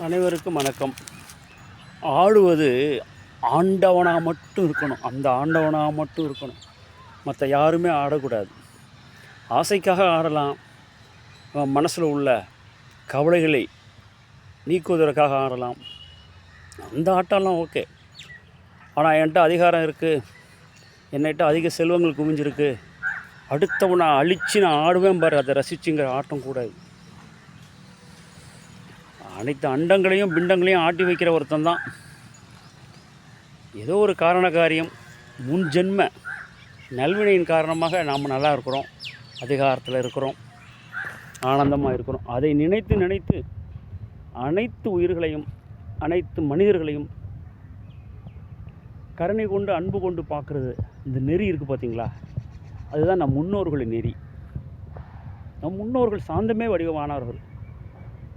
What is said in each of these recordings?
அனைவருக்கும் வணக்கம். ஆடுவது ஆண்டவனாக மட்டும் இருக்கணும். அந்த ஆண்டவனாக மட்டும் இருக்கணும். மற்ற யாருமே ஆடக்கூடாது. ஆசைக்காக ஆடலாம். மனசில் உள்ள கவலைகளை நீக்குவதற்காக ஆடலாம். அந்த ஆட்டம்லாம் ஓகே. ஆனால் என்கிட்ட அதிகாரம் இருக்குது, என்னகிட்ட அதிக செல்வங்கள் குவிஞ்சிருக்கு, அடுத்தவனை அழித்து நான் ஆடுவேன் பாரு, அதை ரசிச்சுங்கிற ஆட்டம் கூடாது. அனைத்து அண்டங்களையும் பிண்டங்களையும் ஆட்டி வைக்கிற ஒருத்தன் தான். ஏதோ ஒரு காரண காரியம், முன் ஜென்ம நல்வினையின் காரணமாக நாம் நல்லா இருக்கிறோம், அதிகாரத்தில் இருக்கிறோம், ஆனந்தமாக இருக்கிறோம். அதை நினைத்து நினைத்து அனைத்து உயிர்களையும் அனைத்து மனிதர்களையும் கருணை கொண்டு அன்பு கொண்டு பார்க்குறது, இந்த நெறி இருக்குது பார்த்தீங்களா, அதுதான் நம் முன்னோர்களின் நெறி. நம் முன்னோர்கள் சாந்தமே வடிவமானவர்கள்.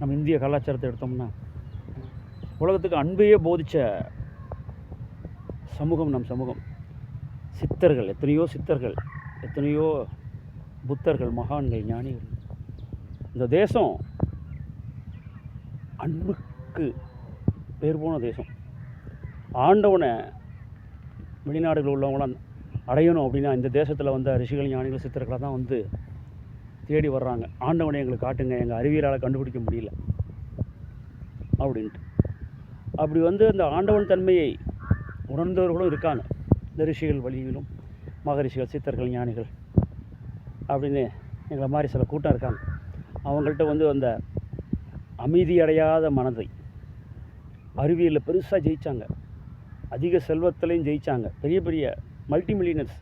நம்ம இந்திய கலாச்சாரத்தை எடுத்தோம்னா உலகத்துக்கு அன்பையே போதித்த சமூகம் நம் சமூகம். சித்தர்கள், எத்தனையோ சித்தர்கள், எத்தனையோ புத்தர்கள், மகான்கள், ஞானிகள். இந்த தேசம் அன்புக்கு பேர் போன தேசம். ஆண்டவனை வெளிநாடுகளில் உள்ளவங்களாம் அடையணும் அப்படின்னா இந்த தேசத்தில் வந்த ரிஷிகள், ஞானிகள், சித்தர்களாக தான் வந்து தேடி வர்றாங்க. ஆண்டவனை எங்களுக்கு காட்டுங்க, எங்கள் அறிவியலால் கண்டுபிடிக்க முடியல அப்படின்ட்டு. அப்படி வந்து அந்த ஆண்டவன் தன்மையை உணர்ந்தவர்களும் இருக்காங்க. இந்த ரிஷிகள் வழியிலும் மகரிஷிகள், சித்தர்கள், ஞானிகள் அப்படின்னு எங்களை மாதிரி சில கூட்டம் இருக்காங்க. அவங்கள்ட்ட வந்து அந்த அமைதி அடையாத மனதை அறிவியலில் பெருசாக ஜெயித்தாங்க. அதிக செல்வத்திலையும் ஜெயித்தாங்க. பெரிய பெரிய மல்டி மில்லியனர்ஸ்.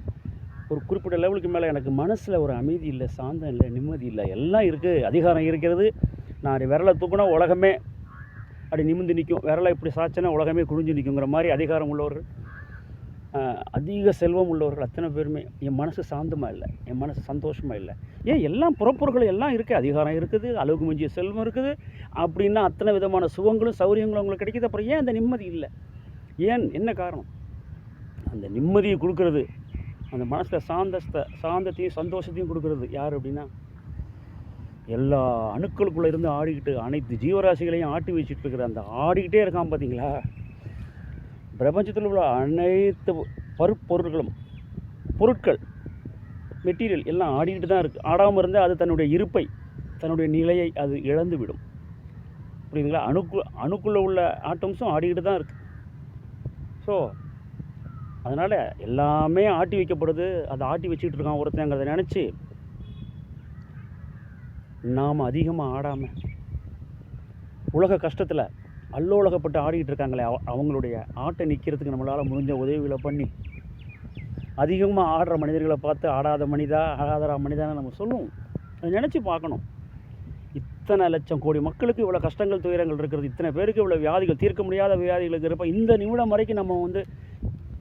ஒரு குறிப்பிட்ட லெவலுக்கு மேலே எனக்கு மனசில் ஒரு அமைதி இல்லை, சாந்தம் இல்லை, நிம்மதி இல்லை. எல்லாம் இருக்குது, அதிகாரம் இருக்கிறது. நான் விரலை தூக்குனா உலகமே அப்படி நிமிந்து நிற்கும், விரலை இப்படி சாய்ச்சனா உலகமே குனிஞ்சு நிற்குங்கிற மாதிரி அதிகாரம் உள்ளவர்கள், அதிக செல்வம் உள்ளவர்கள் அத்தனை பேருமே என் மனசு சாந்தமாக இல்லை, என் மனசு சந்தோஷமாக இல்லை. ஏன் எல்லாம் புறப்பொருட்கள் எல்லாம் இருக்குது, அதிகாரம் இருக்குது, அளவுக்கு மிஞ்சிய செல்வம் இருக்குது, அப்படின்னா அத்தனை விதமான சுகங்களும் சௌகரியங்களும் அவங்களுக்கு கிடைக்கிது. அப்புறம் ஏன் அந்த நிம்மதி இல்லை? ஏன், என்ன காரணம்? அந்த நிம்மதியை கொடுக்கறது, அந்த மனசில் சாந்தத்தையும் சந்தோஷத்தையும் கொடுக்கறது யார் அப்படின்னா, எல்லா அணுக்களுக்குள்ளே இருந்து ஆடிக்கிட்டு அனைத்து ஜீவராசிகளையும் ஆட்டி வச்சுட்டு இருக்கிற அந்த ஆடிக்கிட்டே இருக்கான் பார்த்தீங்களா, பிரபஞ்சத்தில் உள்ள அனைத்து பொருட்களும், பொருட்கள், மெட்டீரியல் எல்லாம் ஆடிக்கிட்டு தான் இருக்குது. ஆடாமல் இருந்தால் அது தன்னுடைய இருப்பை, தன்னுடைய நிலையை அது இழந்து விடும். புரியுதுங்களா? அணுக்குள்ளே உள்ள ஆட்டம்ஸும் ஆடிக்கிட்டு தான் இருக்குது. ஸோ அதனால் எல்லாமே ஆட்டி வைக்கப்படுது. அதை ஆட்டி வச்சுக்கிட்டு இருக்கான் ஒருத்தங்கிறத நினச்சி நாம் அதிகமாக ஆடாமல் உலக கஷ்டத்தில் அல்லோலகப்பட்டு ஆடிக்கிட்டு இருக்காங்களே, அவங்களுடைய ஆட்டை நிற்கிறதுக்கு நம்மளால் முடிஞ்ச உதவிகளை பண்ணி அதிகமாக ஆடுற மனிதர்களை பார்த்து ஆடாத மனிதான்னு நம்ம சொல்லுவோம். அதை நினச்சி பார்க்கணும். இத்தனை லட்சம் கோடி மக்களுக்கு இவ்வளோ கஷ்டங்கள், துயரங்கள் இருக்கிறது, இத்தனை பேருக்கு இவ்வளோ வியாதிகள், தீர்க்க முடியாத வியாதிகள் இருக்கிறப்ப இந்த நிமிடம் வரைக்கும் நம்ம வந்து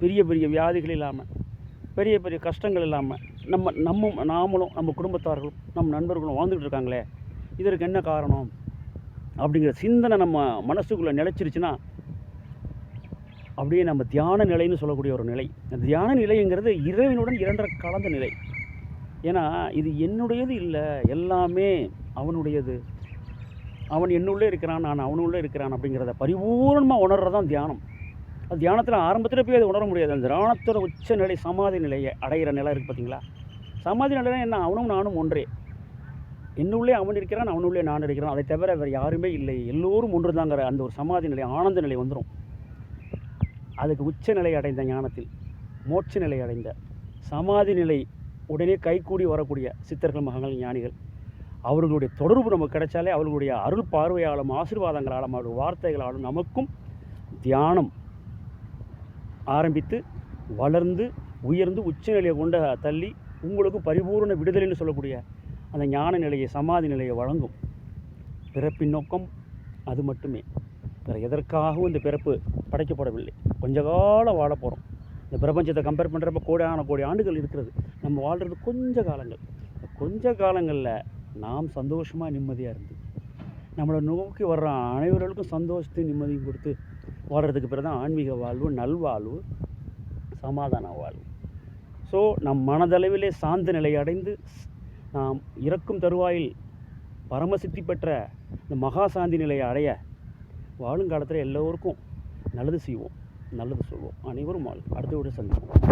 பெரிய பெரிய வியாதிகள் இல்லாமல், பெரிய பெரிய கஷ்டங்கள் இல்லாமல் நாமளும் நம்ம குடும்பத்தார்களும் நம்ம நண்பர்களும் வாழ்ந்துக்கிட்டு இருக்காங்களே, இதற்கு என்ன காரணம் அப்படிங்கிற சிந்தனை நம்ம மனசுக்குள்ளே நிலைச்சிருச்சுன்னா அப்படியே நம்ம தியான நிலைன்னு சொல்லக்கூடிய ஒரு நிலை. அந்த தியான நிலைங்கிறது இறைவனுடன் இரண்டரை கலந்த நிலை. ஏன்னா இது என்னுடையது இல்லை, எல்லாமே அவனுடையது. அவன் என்னுள்ளே இருக்கிறான், நான் அவனுள்ளே இருக்கிறான் அப்படிங்கிறத பரிபூர்ணமாக உணர்றதான் தியானம். அது தியானத்தில் ஆரம்பத்தில் போய் அதை உணர முடியாது. அந்த தியானத்தோட உச்ச நிலை, சமாதி நிலையை அடைகிற நிலை இருக்குது பார்த்தீங்களா. சமாதி நிலைனா என்ன? அவனும் நானும் ஒன்றே. என்னுள்ளே அவன் இருக்கிறான், அவனுள்ளே நான் இருக்கிறான், அதை தவிர வேறு யாருமே இல்லை, எல்லோரும் ஒன்று தாங்கிற அந்த ஒரு சமாதி நிலை, ஆனந்த நிலை வந்துடும். அதுக்கு உச்ச நிலை அடைந்த ஞானத்தில், மோட்ச நிலை அடைந்த சமாதி நிலை உடனே கைகூடி வரக்கூடிய சித்தர்கள், மகங்கள், ஞானிகள், அவர்களுடைய தொடர்பு நமக்கு கிடைச்சாலே அவர்களுடைய அருள் பார்வையாலும் ஆசீர்வாதங்களாலும் அவருடைய வார்த்தைகளாலும் நமக்கும் தியானம் ஆரம்பித்து வளர்ந்து உயர்ந்து உச்சநிலையை கொண்டு தள்ளி உங்களுக்கு பரிபூர்ண விடுதலைன்னு சொல்லக்கூடிய அந்த ஞான நிலையை, சமாதி நிலையை வழங்கும். பிறப்பின் நோக்கம் அது மட்டுமே. வேறு எதற்காகவும் இந்த பிறப்பு படைக்கப்படவில்லை. கொஞ்ச காலம் வாழ போகிறோம். இந்த பிரபஞ்சத்தை கம்பேர் பண்ணுறப்ப கோடி ஆண்டுகள் இருக்கிறது. நம்ம வாழ்கிறது கொஞ்ச காலங்கள். கொஞ்ச காலங்களில் நாம் சந்தோஷமாக நிம்மதியாக இருந்து நம்மளை நோக்கி வர்ற அனைவர்களுக்கும் சந்தோஷத்தையும் நிம்மதியும் கொடுத்து வாழ்கிறதுக்கு பிறகு தான் ஆன்மீக வாழ்வு, நல்வாழ்வு, சமாதான வாழ்வு. ஸோ நம் மனதளவிலே சாந்த நிலை அடைந்து நாம் இறக்கும் தருவாயில் பரமசித்தி பெற்ற இந்த மகாசாந்தி நிலையை அடைய வாழும் காலத்தில் எல்லோருக்கும் நல்லது செய்வோம், நல்லது சொல்வோம். அனைவரும் அடுத்த வீடு சந்திப்போம்.